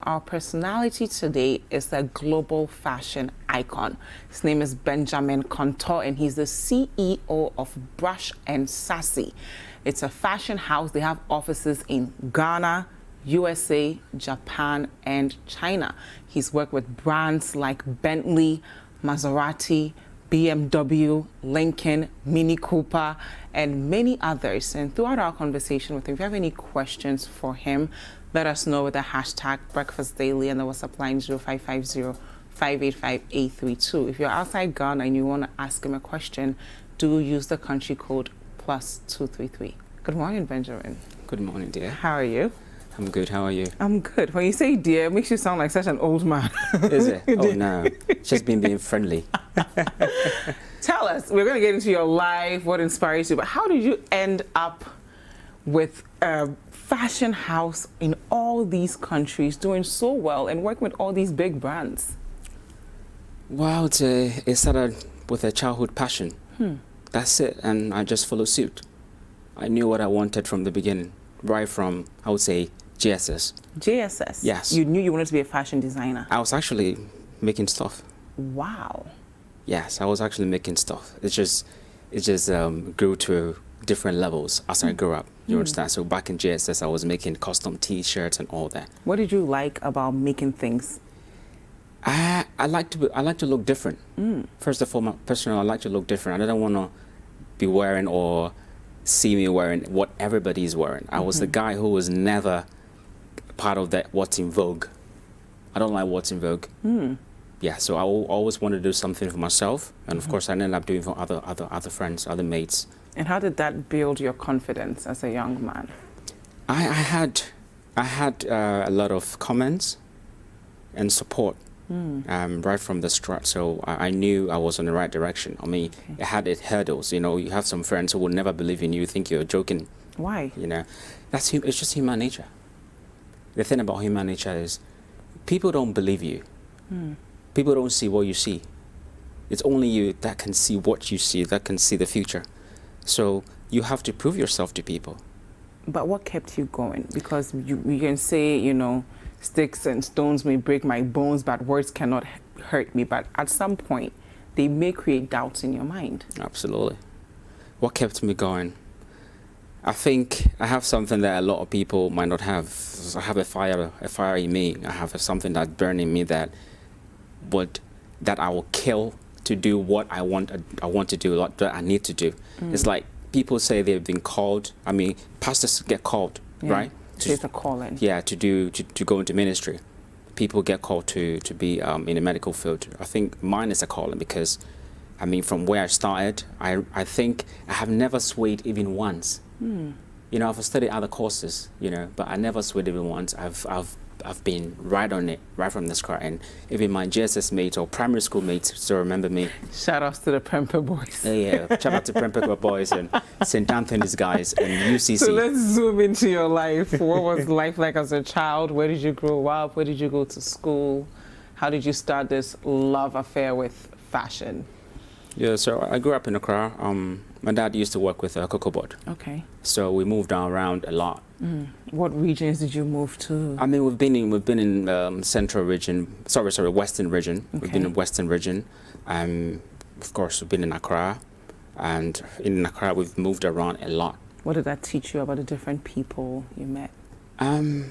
Our personality today is a global fashion icon. His name is Benjamin Kontoh, and he's the CEO of Brush&Saccy. It's a fashion house. They have offices in Ghana, USA, Japan, and China. He's worked with brands like Bentley, Maserati, BMW, Lincoln, Mini Cooper, and many others. And throughout our conversation with him, if you have any questions for him, let us know with the hashtag Breakfast Daily and the WhatsApp line 0550-585-832. If you're outside Ghana and you want to ask him a question, do use the country code +233. Good morning, Benjamin. Good morning, dear. How are you? I'm good. How are you? I'm good. When you say dear, it makes you sound like such an old man. Is it? Oh, no. Just being friendly. Tell us, we're going to get into your life, what inspires you, but how did you end up with a fashion house in all these countries, doing so well and working with all these big brands? Well, it started with a childhood passion. That's it. And I just followed suit. I knew what I wanted from the beginning, right from, I would say, JSS. JSS? Yes. You knew you wanted to be a fashion designer? I was actually making stuff. Wow. Yes, I was actually making stuff. It just grew to different levels as I grew up. You understand? So back in JSS, I was making custom T-shirts and all that. What did you like about making things? I like to look different. First of all, personally, I like to look different. I don't want to be wearing or see me wearing what everybody's wearing. I was the guy who was never part of that what's in vogue. I don't like what's in vogue. Yeah, so I always wanted to do something for myself, and of course I ended up doing for other friends, other mates. And how did that build your confidence as a young man? I had a lot of comments and support right from the start, so I knew I was on the right direction. I mean, it had its hurdles. You know, you have some friends who will never believe in you, think you're joking. Why? You know, it's just human nature. The thing about human nature is people don't believe you. People don't see what you see. It's only you that can see what you see, that can see the future. So you have to prove yourself to people. But what kept you going? Because you can say, you know, sticks and stones may break my bones, but words cannot hurt me. But at some point, they may create doubts in your mind. Absolutely. What kept me going? I think I have something that a lot of people might not have. I have a fire in me. I have something that burns in me that I will kill to do what I want to do, what I need to do. It's like people say they've been called. I mean, pastors get called, right? It's a calling. Yeah, to go into ministry. People get called to be in the medical field. I think mine is a calling because, I mean, from where I started, I think I have never swayed even once. You know, I've studied other courses, you know, but I never swayed even once. I've been right on it, right from the start. And even my JSS mates or primary school mates still remember me. Shout outs to the Prempeh boys. Yeah, shout out to Prempeh boys and St. Anthony's guys and UCC. So let's zoom into your life. What was life like as a child? Where did you grow up? Where did you go to school? How did you start this love affair with fashion? Yeah, so I grew up in Accra. My dad used to work with a cocoa board. Okay. So we moved around a lot. What regions did you move to? I mean, we've been in central region. Sorry, western region. Okay. We've been in western region. Of course, we've been in Accra, and in Accra we've moved around a lot. What did that teach you about the different people you met? I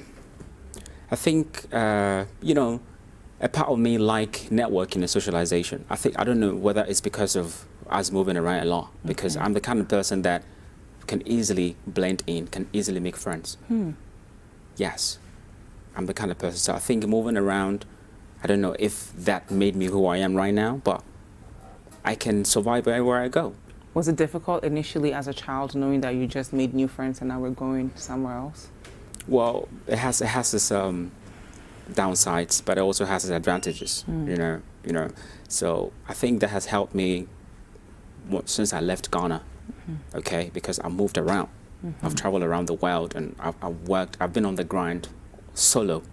think you know, a part of me like networking and socialization. I don't know whether it's because of us moving around a lot, because I'm the kind of person that can easily blend in, can easily make friends. Yes, I'm the kind of person. So I think moving around, I don't know if that made me who I am right now, but I can survive everywhere I go. Was it difficult initially as a child, knowing that you just made new friends and now we're going somewhere else? Well, it has its downsides, but it also has its advantages. You know. So I think that has helped me since I left Ghana. Okay, because I moved around. I've traveled around the world, and I've been on the grind solo.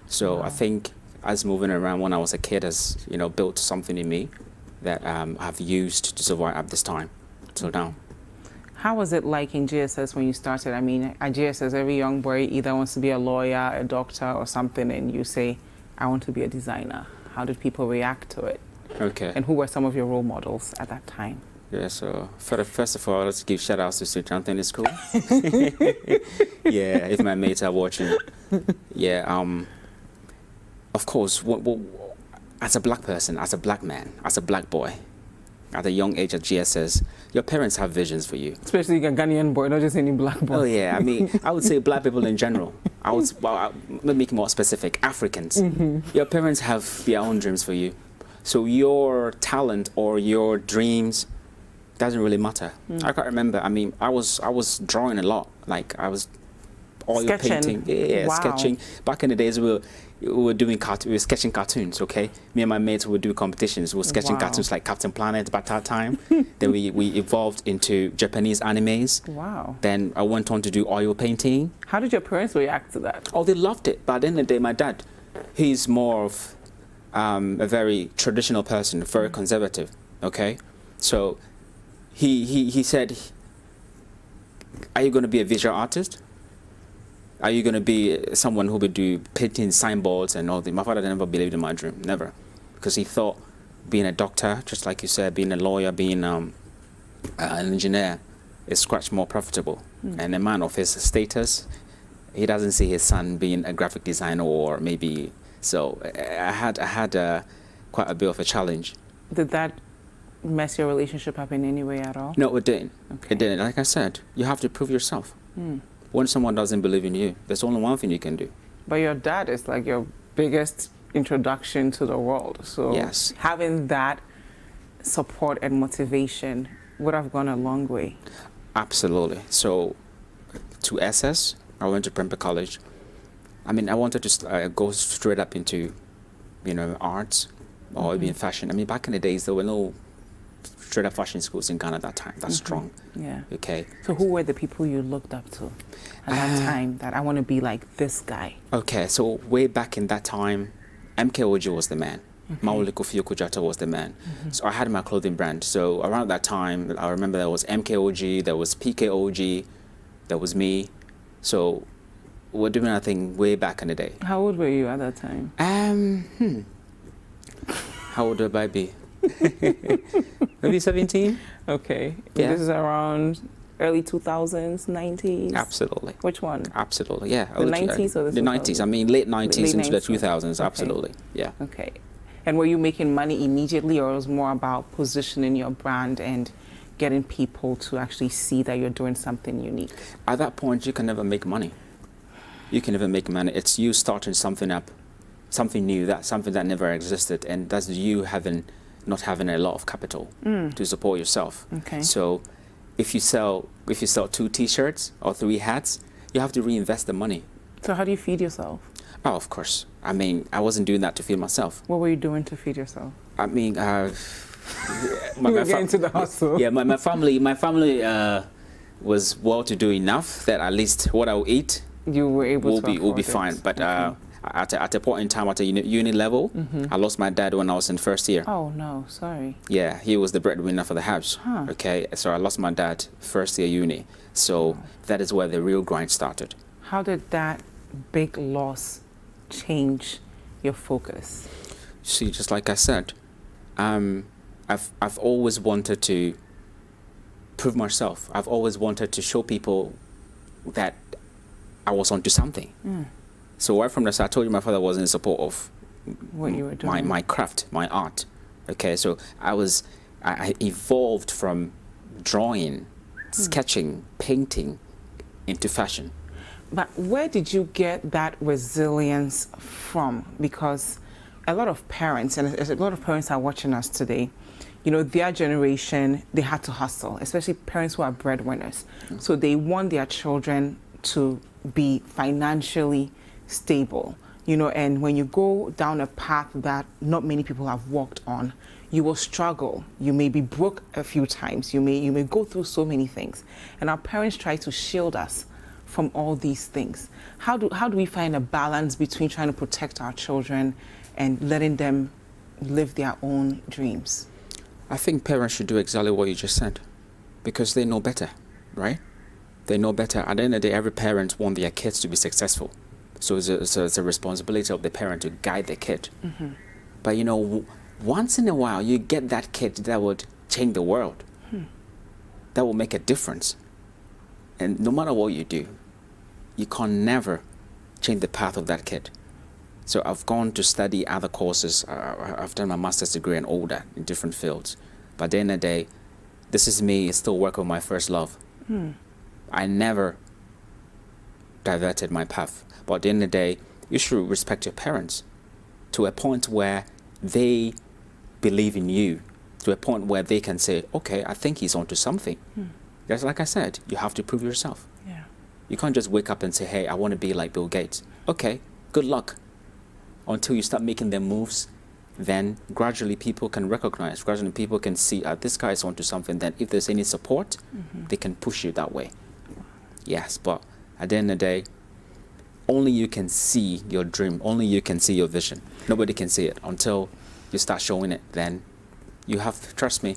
So I think as moving around when I was a kid has, you know, built something in me that I've used to survive at this time till now. How was it like in GSS when you started? I mean, at GSS, every young boy either wants to be a lawyer, a doctor, or something, and you say, I want to be a designer. How did people react to it? Okay. And who were some of your role models at that time? Yeah, so first of all, let's give shout outs to Sir Jonathan in school. Yeah, if my mates are watching. Yeah, of course, as a black person, as a black man, as a black boy, at a young age at GSS, your parents have visions for you. Especially a Ghanaian boy, not just any black boy. Oh yeah, I mean, I would say black people in general. I'll make it more specific, Africans. Your parents have their own dreams for you. So your talent or your dreams doesn't really matter. I can't remember. I mean, I was drawing a lot. Like I was oil Sketching. painting, yeah, Wow. sketching. Back in the days, we were sketching cartoons. Okay, me and my mates would do competitions. We were sketching Wow. cartoons like Captain Planet by that time. Then we evolved into Japanese animes. Wow. Then I went on to do oil painting. How did your parents react to that? Oh, they loved it. But at the end of the day, my dad, he's more of a very traditional person, very conservative. Okay, so he said, "Are you going to be a visual artist? Are you going to be someone who would do painting signboards and all that?" My father never believed in my dream, never, because he thought being a doctor, just like you said, being a lawyer, being an engineer, is much more profitable. And a man of his status, he doesn't see his son being a graphic designer or maybe. So I had quite a bit of a challenge. Did that mess your relationship up in any way at all? No, it didn't. Okay. It didn't. Like I said, you have to prove yourself. When someone doesn't believe in you, there's only one thing you can do. But your dad is like your biggest introduction to the world. So Yes. having that support and motivation would have gone a long way. Absolutely. So to SS, I went to Prempeh College. I mean, I wanted to go straight up into, arts or even fashion. I mean, back in the days, there were no straight up fashion schools in Ghana at that time. That's strong. Yeah. Okay. So who were the people you looked up to at that time that I want to be like this guy? Okay. So way back in that time, MKOG was the man. Maoli Kofi Okudjata was the man. So I had my clothing brand. So around that time, I remember there was MKOG, there was PKOG, there was me. So we're doing our thing way back in the day. How old were you at that time? How old would I be? Maybe 17? Okay. Yeah. This is around early 2000s, 90s? Absolutely. Which one? Absolutely, yeah. The 90s or the 90s? I mean, late 90s Late into the 90s. 2000s, Okay. absolutely, yeah. Okay. And were you making money immediately, or it was more about positioning your brand and getting people to actually see that you're doing something unique? At that point, you can never make money. You can never make money. It's you starting something up, something new, something that never existed, and that's you not having a lot of capital to support yourself. Okay. So if you sell 2 T-shirts or 3 hats, you have to reinvest the money. So how do you feed yourself? Oh, of course. I mean, I wasn't doing that to feed myself. What were you doing to feed yourself? I mean, You were getting to the hustle. Yeah, my family was well-to-do enough that at least what I will eat You were able will to be afford fine. it. But Okay. at a point in time, at a uni level, I lost my dad when I was in first year. Oh no, sorry. Yeah, he was the breadwinner for the house. Huh. Okay, so I lost my dad first year uni. So that is where the real grind started. How did that big loss change your focus? See, just like I said, I've always wanted to prove myself. I've always wanted to show people that I was onto something. So right from the start, I told you my father was in support of What you were doing? my craft, my art. Okay, so I evolved from drawing, sketching, painting into fashion. But where did you get that resilience from? Because a lot of parents, and a lot of parents are watching us today, their generation, they had to hustle, especially parents who are breadwinners. So they want their children to be financially stable, and when you go down a path that not many people have walked on, you will struggle. You may be broke a few times. You may go through so many things. And our parents try to shield us from all these things. How do we find a balance between trying to protect our children and letting them live their own dreams? I think parents should do exactly what you just said, because they know better. right? They know better. At the end of the day, every parent wants their kids to be successful. So it's a responsibility of the parent to guide the kid. But you know, once in a while, you get that kid that would change the world. That will make a difference. And no matter what you do, you can never change the path of that kid. So I've gone to study other courses. I've done my master's degree and all that in different fields. But at the end of the day, this is me still working with my first love. I never diverted my path. But at the end of the day, you should respect your parents to a point where they believe in you, to a point where they can say, okay, I think he's onto something. Just like I said, you have to prove yourself. Yeah. You can't just wake up and say, hey, I want to be like Bill Gates. Okay, good luck. Until you start making them moves, then gradually people can recognize, gradually people can see, this guy is onto something. Then if there's any support, they can push you that way. Yes, but at the end of the day, only you can see your dream, only you can see your vision. Nobody can see it until you start showing it. Then you have, trust me,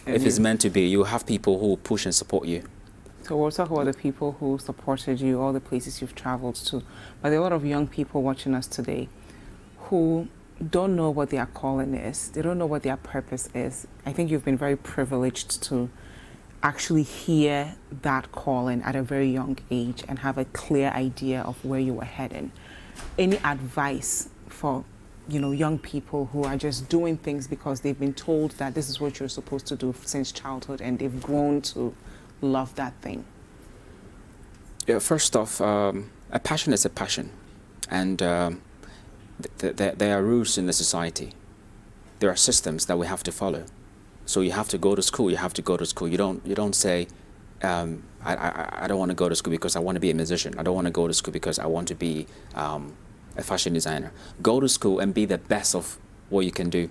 if it's meant to be, you have people who will push and support you. So we'll talk about the people who supported you, all the places you've traveled to. But there are a lot of young people watching us today who don't know what their calling is. They don't know what their purpose is. I think you've been very privileged to actually hear that calling at a very young age and have a clear idea of where you were heading. Any advice for young people who are just doing things because they've been told that this is what you're supposed to do since childhood and they've grown to love that thing? Yeah, first off, a passion is a passion. And there are rules in the society. There are systems that we have to follow. So you have to go to school. You have to go to school. You don't say, I don't want to go to school because I want to be a musician. I don't want to go to school because I want to be a fashion designer. Go to school and be the best of what you can do.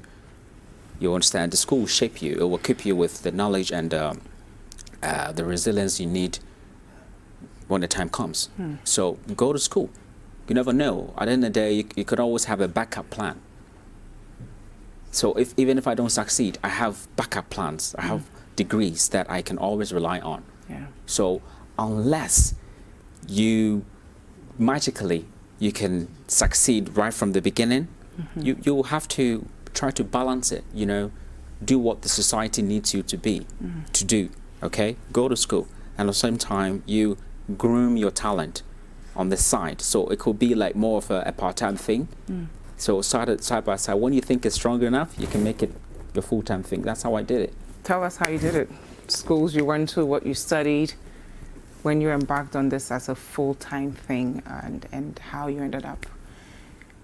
You understand? The school will shape you. It will equip you with the knowledge and the resilience you need when the time comes. So go to school. You never know. At the end of the day, you could always have a backup plan. So even if I don't succeed, I have backup plans. I have degrees that I can always rely on. Yeah. So unless you magically you can succeed right from the beginning, you have to try to balance it. Do what the society needs you to be, to do. Okay, go to school, and at the same time you groom your talent on the side. So it could be like more of a part-time thing. So side by side, when you think it's strong enough, you can make it your full-time thing. That's how I did it. Tell us how you did it. Schools you went to, what you studied, when you embarked on this as a full-time thing, and how you ended up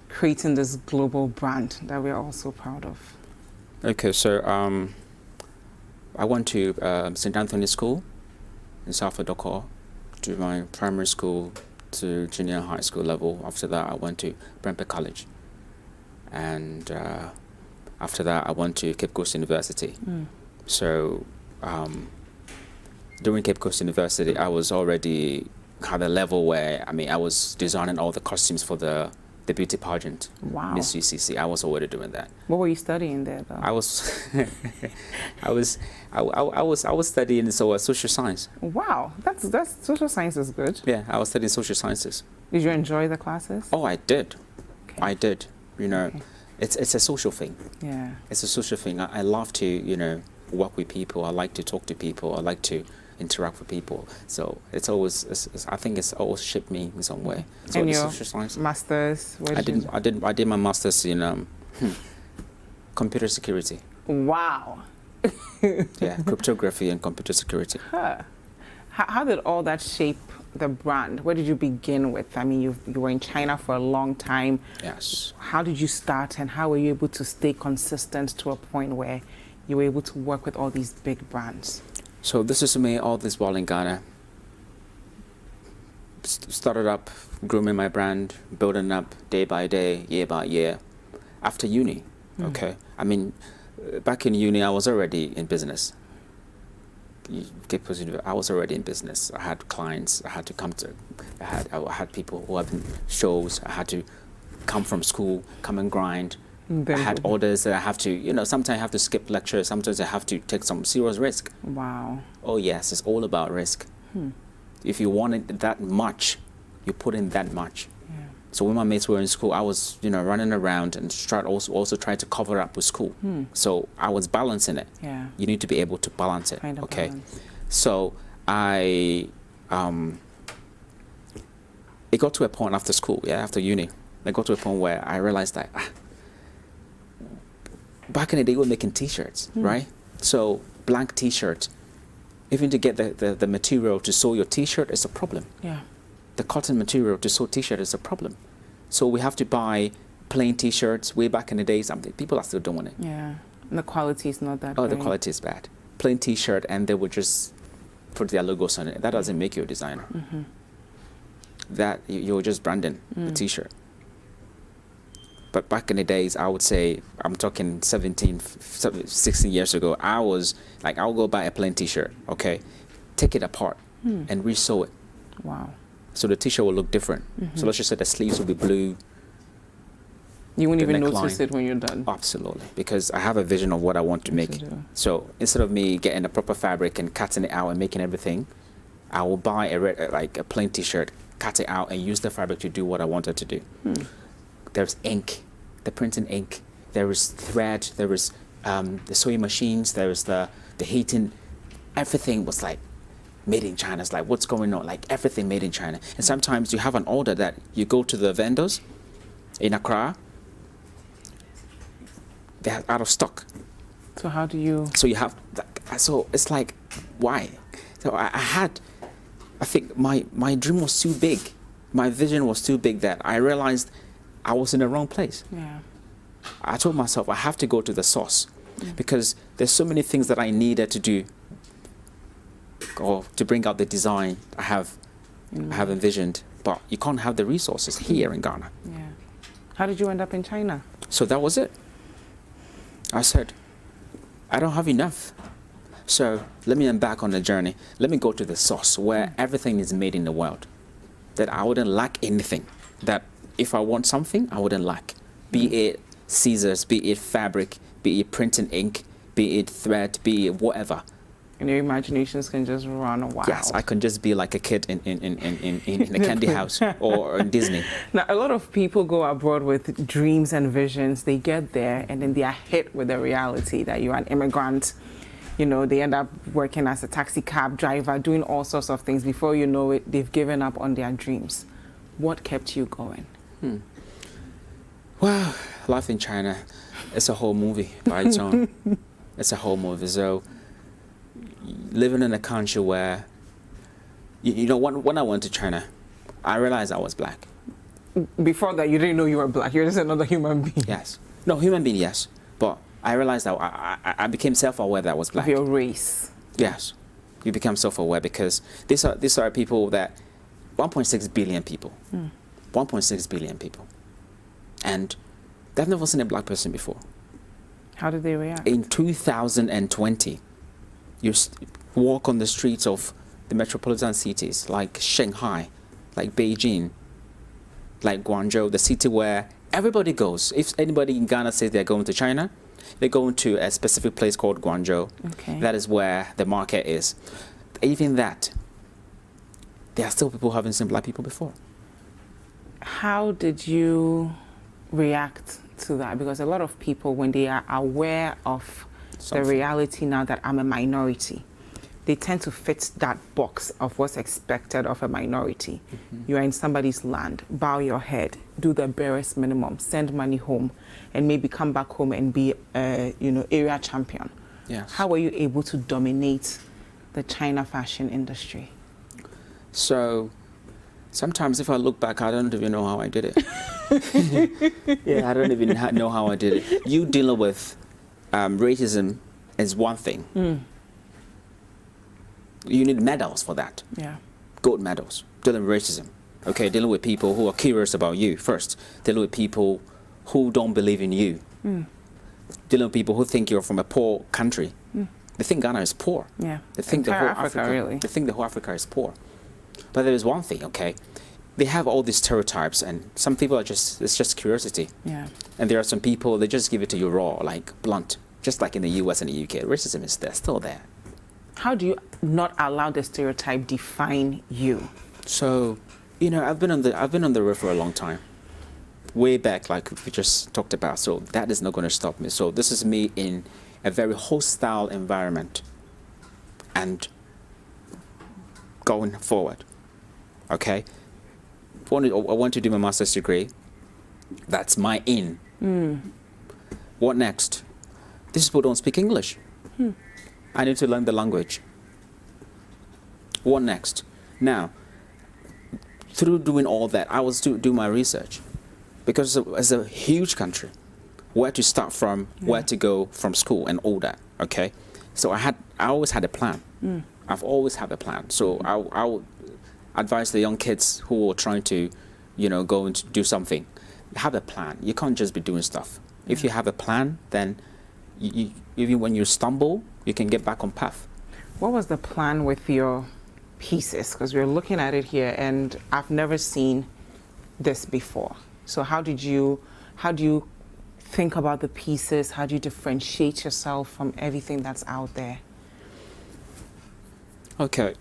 creating this global brand that we're all so proud of. Okay, so I went to St. Anthony's School in South Dakota, to my primary school to junior high school level. After that, I went to Brempe College. And after that, I went to Cape Coast University. So during Cape Coast University, I was already had a level where, I was designing all the costumes for the beauty pageant. Wow. Miss UCC. I was already doing that. What were you studying there, though? I was I was studying social science. Wow, that's social science is good. Yeah, I was studying social sciences. Did you enjoy the classes? Oh, I did. Okay. I did. Okay. It's a social thing. Yeah. It's a social thing. I love to, work with people. I like to talk to people. I like to interact with people. So it's always, I think it's always shaped me in some way. So and your social science. Masters? I did my masters in computer security. Wow. Yeah, cryptography and computer security. Huh. How did all that shape the brand? Where did you begin with? You were in China for a long time. Yes. How did you start, and how were you able to stay consistent to a point where you were able to work with all these big brands? So this is me all this while in Ghana. Started up grooming my brand, building up day by day, year by year. After uni, okay. Back in uni, I was already in business. I was already in business. I had clients. I had to come to. I had people who had shows. I had to come from school, come and grind, I had orders that I have to, sometimes I have to skip lectures, sometimes I have to take some serious risk. Wow. Oh yes, it's all about risk. If you want it that much, you put in that much. Yeah. So when my mates were in school, I was, running around and also try to cover up with school. So I was balancing it. Yeah. You need to be able to balance it. Kind of okay. balance. So it got to a point after school, after uni, I got to a point where I realized that back in the day we were making t-shirts, right? So blank t-shirt, even to get the material to sew your t-shirt is a problem. Yeah. The cotton material to sew t-shirt is a problem. So we have to buy plain t-shirts. Way back in the days, people are still doing it. Yeah. And the quality is not that Oh, great. the quality is bad. Plain t-shirt, and they would just put their logos on it. That doesn't make you a designer. That you're just branding the t-shirt. But back in the days, I would say, I'm talking 16 years ago, I was like, I'll go buy a plain t-shirt, okay, take it apart and re-sew it. Wow. So the t-shirt will look different. So let's just say the sleeves will be blue. You won't even neckline. notice it when you're done. Absolutely, because I have a vision of what I want to make. So instead of me getting a proper fabric and cutting it out and making everything, I will buy a plain t-shirt, cut it out, and use the fabric to do what I wanted to do. There's ink, the printing ink. There is thread. There is the sewing machines. There is the heating. Everything was like made in China. It's like, what's going on? Like everything made in China. And sometimes you have an order that you go to the vendors in Accra. They're out of stock. So how do you? So you have. So it's like, why? So I think my dream was too big. My vision was too big that I realized I was in the wrong place. Yeah. I told myself I have to go to the source because there's so many things that I needed to do or to bring out the design I have envisioned, but you can't have the resources here in Ghana. Yeah. How did you end up in China? So that was it. I said, I don't have enough. So let me embark on the journey. Let me go to the source where everything is made in the world. That I wouldn't lack anything. That if I want something, I wouldn't lack. Be it scissors, be it fabric, be it printing ink, be it thread, be it whatever. And your imaginations can just run wild. Yes, I can just be like a kid in a candy house or in Disney. Now, a lot of people go abroad with dreams and visions. They get there and then they are hit with the reality that you're an immigrant. They end up working as a taxi cab driver, doing all sorts of things. Before you know it, they've given up on their dreams. What kept you going? Well, life in China, it's a whole movie by its own. It's a whole movie. So living in a country where, when I went to China, I realized I was black. Before that, you didn't know you were black. You're just another human being. Yes. No, human being, yes. But I realized that I became self-aware that I was black. Of your race. Yes. You become self-aware because these are people that 1.6 billion people. 1.6 billion people. And they've never seen a black person before. How did they react? In 2020, you walk on the streets of the metropolitan cities like Shanghai, like Beijing, like Guangzhou, the city where everybody goes. If anybody in Ghana says they're going to China, they go into a specific place called Guangzhou. Okay. That is where the market is. Even that, there are still people who haven't seen black people before. How did you react to that? Because a lot of people, when they are aware of the reality now that I'm a minority, they tend to fit that box of what's expected of a minority. You are in somebody's land, bow your head, do the barest minimum, send money home, and maybe come back home and be a area champion. Yes. How were you able to dominate the China fashion industry? So sometimes if I look back, I don't even know how I did it. Yeah, I don't even know how I did it. You dealing with racism is one thing. You need medals for that. Yeah. Gold medals. Dealing with racism. Okay, dealing with people who are curious about you first. Dealing with people who don't believe in you. Dealing with people who think you're from a poor country. They think Ghana is poor. Yeah. They think the whole Africa, really. They think the whole Africa is poor. But there is one thing, okay? they have all these stereotypes, and some people are it's just curiosity. Yeah. And there are some people, they just give it to you raw, like blunt, just like in the US and the UK. Racism is there, still there. How do you not allow the stereotype define you? So, you know, I've been on the road for a long time. Way back, like we just talked about. So that is not going to stop me. So this is me in a very hostile environment and going forward. Okay? I want to do my master's degree. That's my in. What next? These people don't speak English. I need to learn the language. What next? Now, through doing all that, I was to do my research, because it's a huge country. Where to start from, where to go from school, and all that. Okay, so I always had a plan. I've always had a plan. So I would advise the young kids who are trying to, you know, go and do something. Have a plan. You can't just be doing stuff. If you have a plan, then even when you stumble, you can get back on path. What was the plan with your pieces? Because we're looking at it here, and I've never seen this before. So how do you think about the pieces? How do you differentiate yourself from everything that's out there? Okay,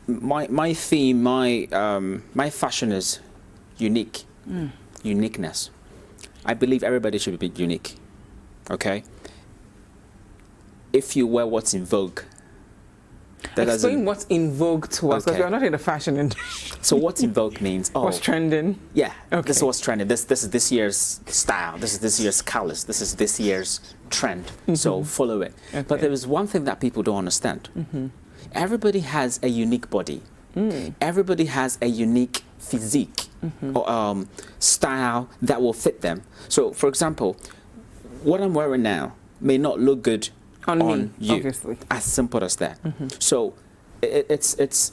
my theme, my fashion is unique, uniqueness. I believe everybody should be unique. Okay. If you wear what's in vogue, that explain what's in vogue to us, because Okay. we're not in the fashion industry. So what's in vogue means, oh, What's trending? yeah, Okay. this is what's trending. This is this year's style. This is this year's colors. This is this year's trend. So follow it. Okay. But there is one thing that people don't understand. Everybody has a unique body. Everybody has a unique physique or style that will fit them. So, for example, what I'm wearing now may not look good On me, you. obviously. As simple as that. So it's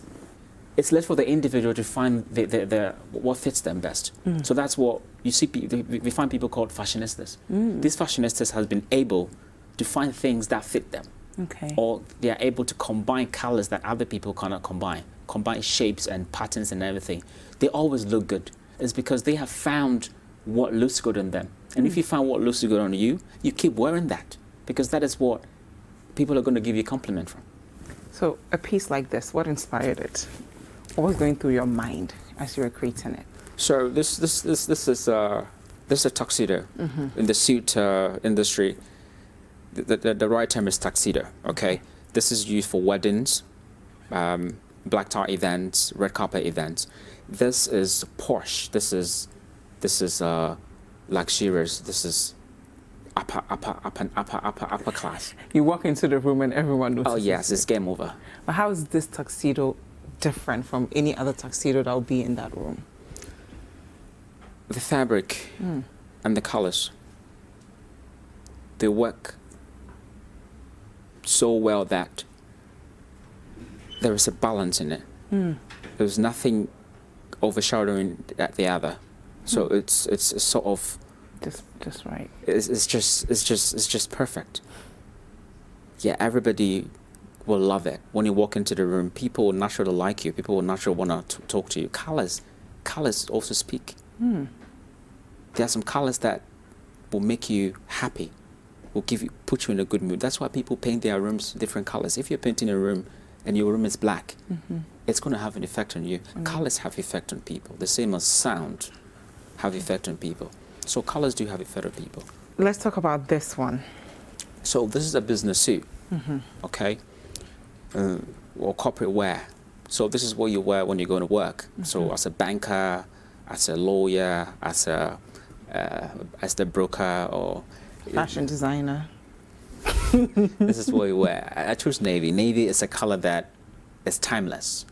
left for the individual to find the what fits them best. So that's what you see. We find people called fashionistas. These fashionistas has been able to find things that fit them. Okay. Or they are able to combine colors that other people cannot combine shapes and patterns and everything. They always look good. It's because they have found what looks good on them. And if you find what looks good on you, you keep wearing that, because that is what people are going to give you a compliment from. So a piece like this, what inspired it? What was going through your mind as you were creating it? So this is a tuxedo. In the suit industry. The right term is tuxedo. Okay, this is used for weddings, black tie events, red carpet events. This is posh. This is luxurious. This is upper class. You walk into the room and everyone knows. Oh yes, it's game over. But how is this tuxedo different from any other tuxedo that will be in that room? The fabric and the colors, they work so well that there is a balance in it. There's nothing overshadowing the other, so it's sort of just right. it's just perfect. Yeah, everybody will love it. When you walk into the room, people will naturally like you. People will naturally want to talk to you. Colors also speak. There are some colors that will make you happy, will put you in a good mood. That's why people paint their rooms different colors. If you're painting a room and your room is black, it's going to have an effect on you. Colors have effect on people, the same as sound have effect on people. So colors do have effect on people. Let's talk about this one. So this is a business suit, okay, or corporate wear. So this is what you wear when you're going to work. So as a banker, as a lawyer, as the broker, or Fashion designer. this is what you wear. I choose navy. Navy is a color that is timeless.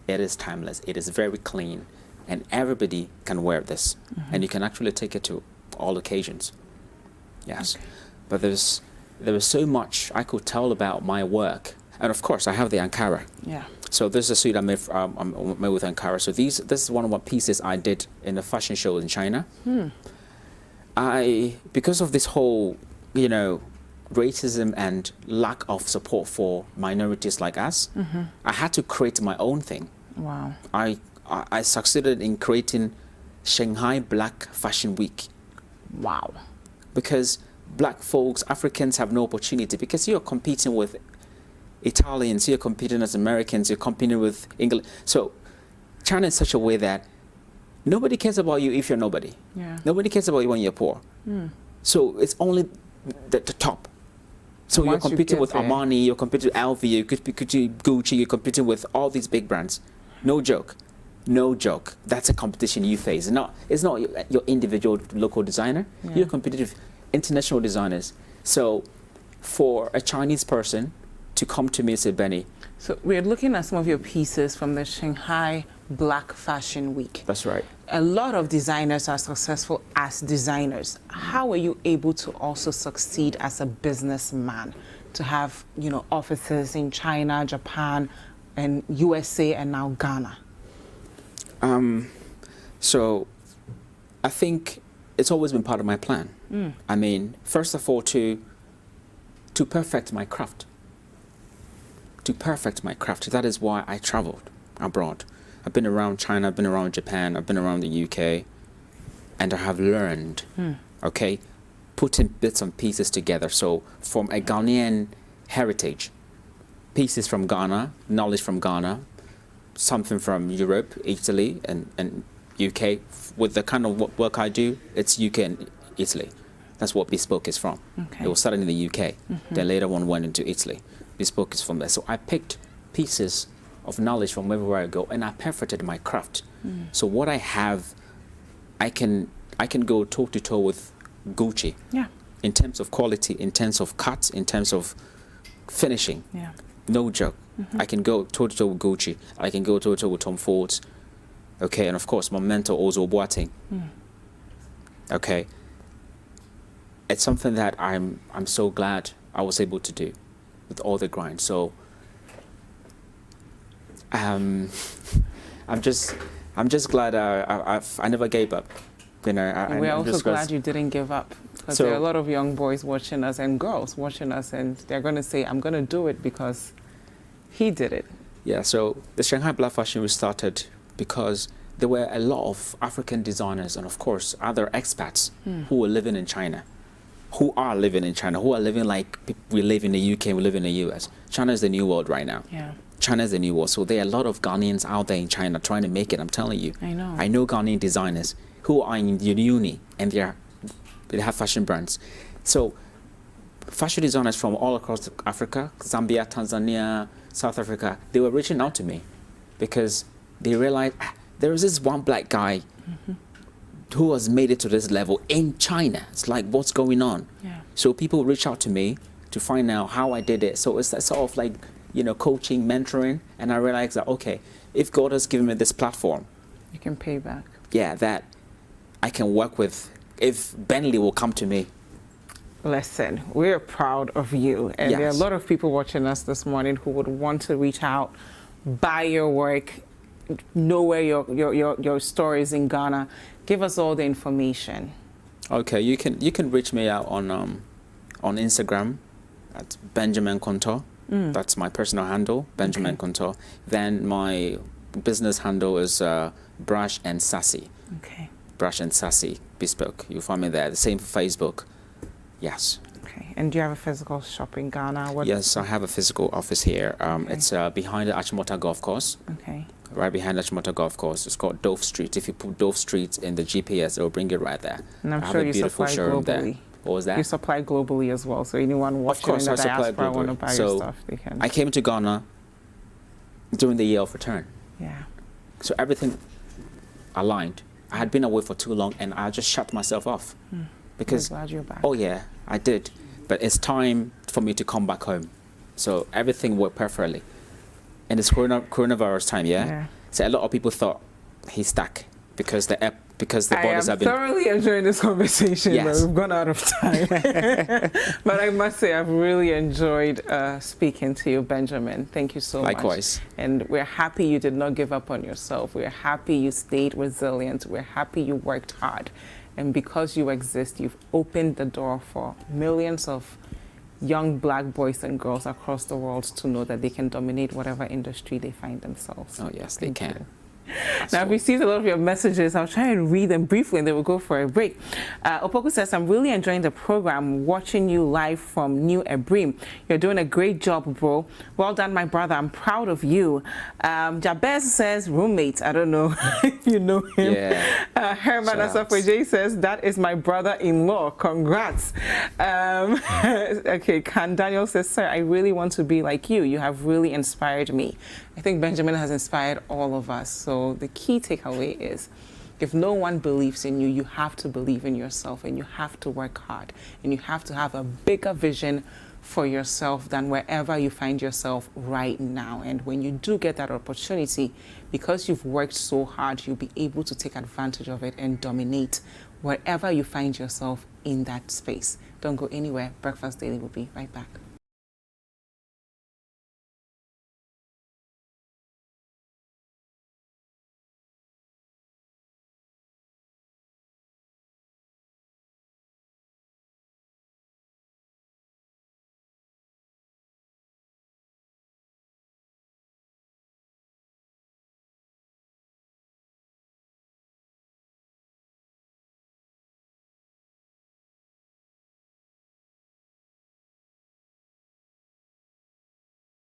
It is timeless. It is very clean, and everybody can wear this, and you can actually take it to all occasions. Yes, but there is so much I could tell about my work, and of course I have the Ankara. Yeah. So this is a suit I made with Ankara. So this is one of the pieces I did in the fashion show in China. Because of this whole, racism and lack of support for minorities like us, I had to create my own thing. Wow. I I succeeded in creating Shanghai Black Fashion Week. Wow. Because black folks, Africans have no opportunity, because you're competing with Italians, you're competing as Americans, you're competing with English. So China is such a way that nobody cares about you if you're nobody. Yeah. Nobody cares about you when you're poor. So it's only the top. So you're competing with Armani, you're competing with LV, you're competing with Gucci, you're competing with all these big brands. No joke. No joke. That's a competition you face. It's not your individual local designer. Yeah. You're competing with international designers. So for a Chinese person to come to me and say, Benny. So we're looking at some of your pieces from the Shanghai Black Fashion Week. That's right. A lot of designers are successful as designers. How were you able to also succeed as a businessman, to have, you know, offices in China, Japan, and USA, and now Ghana? So I think it's always been part of my plan. I mean, first of all, to perfect my craft. To perfect my craft. That is why I traveled abroad. I've been around China, I've been around Japan, I've been around the UK, and I have learned, okay, putting bits and pieces together. So from a Ghanaian heritage, pieces from Ghana, knowledge from Ghana, something from Europe, Italy, and UK. With the kind of work I do, it's UK and Italy. That's what Bespoke is from. Okay. It was started in the UK. Then later on went into Italy. Bespoke is from there. So I picked pieces of knowledge from everywhere I go, and I perfected my craft. So what I have, I can go toe to toe with Gucci. Yeah. In terms of quality, in terms of cut, in terms of finishing. Yeah. No joke. I can go toe to toe with Gucci. I can go toe to toe with Tom Ford's. Okay, and of course my mentor Ozo Boateng. Okay. It's something that I'm so glad I was able to do with all the grind. So I'm just glad I never gave up. You know, We're also glad you didn't give up, because there are a lot of young boys watching us and girls watching us, and they're going to say, I'm going to do it because he did it. Yeah, so the Shanghai Black Fashion Week started because there were a lot of African designers and, of course, other expats who were living in China, who are living in China, who are living like we live in the UK, we live in the US. China is the new world right now. Yeah. China is the new world. So there are a lot of Ghanaians out there in China trying to make it, I'm telling you. I know. I know Ghanaian designers who are in uni and they have fashion brands. So fashion designers from all across Africa, Zambia, Tanzania, South Africa, they were reaching out to me because they realized there is this one black guy who has made it to this level in China. It's like, what's going on? Yeah. So people reach out to me to find out how I did it. So it's that sort of like, you know, coaching, mentoring. And I realized that, okay, if God has given me this platform, You can pay back. yeah, that I can work with, if Bentley will come to me. Listen, we're proud of you. And there are a Yes. lot of people watching us this morning who would want to reach out, buy your work, know where your store is in Ghana. Give us all the information. Okay, you can reach me out on Instagram at Benjamin Kontoh. That's my personal handle, Benjamin Kontoh. Then my business handle is Brush&Saccy. Okay. Brush&Saccy Bespoke. You'll find me there. The same for Facebook. Yes. Okay. And do you have a physical shop in Ghana? Yes, I have a physical office here. It's behind the Achimota Golf Course. Okay. Right behind Achimota Golf Course. It's called Dove Street. If you put Dove Street in the GPS, it will bring it right there. And I'm I have sure a you beautiful supply showroom globally. there. What was that? You supply globally as well. So anyone watching in the diaspora want to buy your stuff, they can. I came to Ghana during the year of return. Yeah. So everything aligned. I had been away for too long and I just shut myself off. Because, I'm glad you're back. oh yeah, I did. But it's time for me to come back home. So everything worked perfectly. And it's coronavirus time, yeah? So a lot of people thought he's stuck because the borders have been. I am thoroughly enjoying this conversation, Yes. but we've gone out of time. But I must say, I've really enjoyed speaking to you, Benjamin. Thank you so much. Likewise. And we're happy you did not give up on yourself. We're happy you stayed resilient. We're happy you worked hard. And because you exist, you've opened the door for millions of young black boys and girls across the world to know that they can dominate whatever industry they find themselves. Oh yes, they can. You. Now, I've received a lot of your messages. I'll try and read them briefly and then we'll go for a break. Opoku says, I'm really enjoying the program, watching you live from New Ebrim. You're doing a great job, bro. Well done, my brother. I'm proud of you. Jabez says, roommate. I don't know if you know him. Yeah. Herman Asafo says, that is my brother-in-law. Congrats. Okay, Can Daniel says, sir, I really want to be like you. You have really inspired me. I think Benjamin has inspired all of us. So the key takeaway is, if no one believes in you, you have to believe in yourself, and you have to work hard, and you have to have a bigger vision for yourself than wherever you find yourself right now. And when you do get that opportunity, because you've worked so hard, you'll be able to take advantage of it and dominate wherever you find yourself in that space. Don't go anywhere. Breakfast Daily will be right back.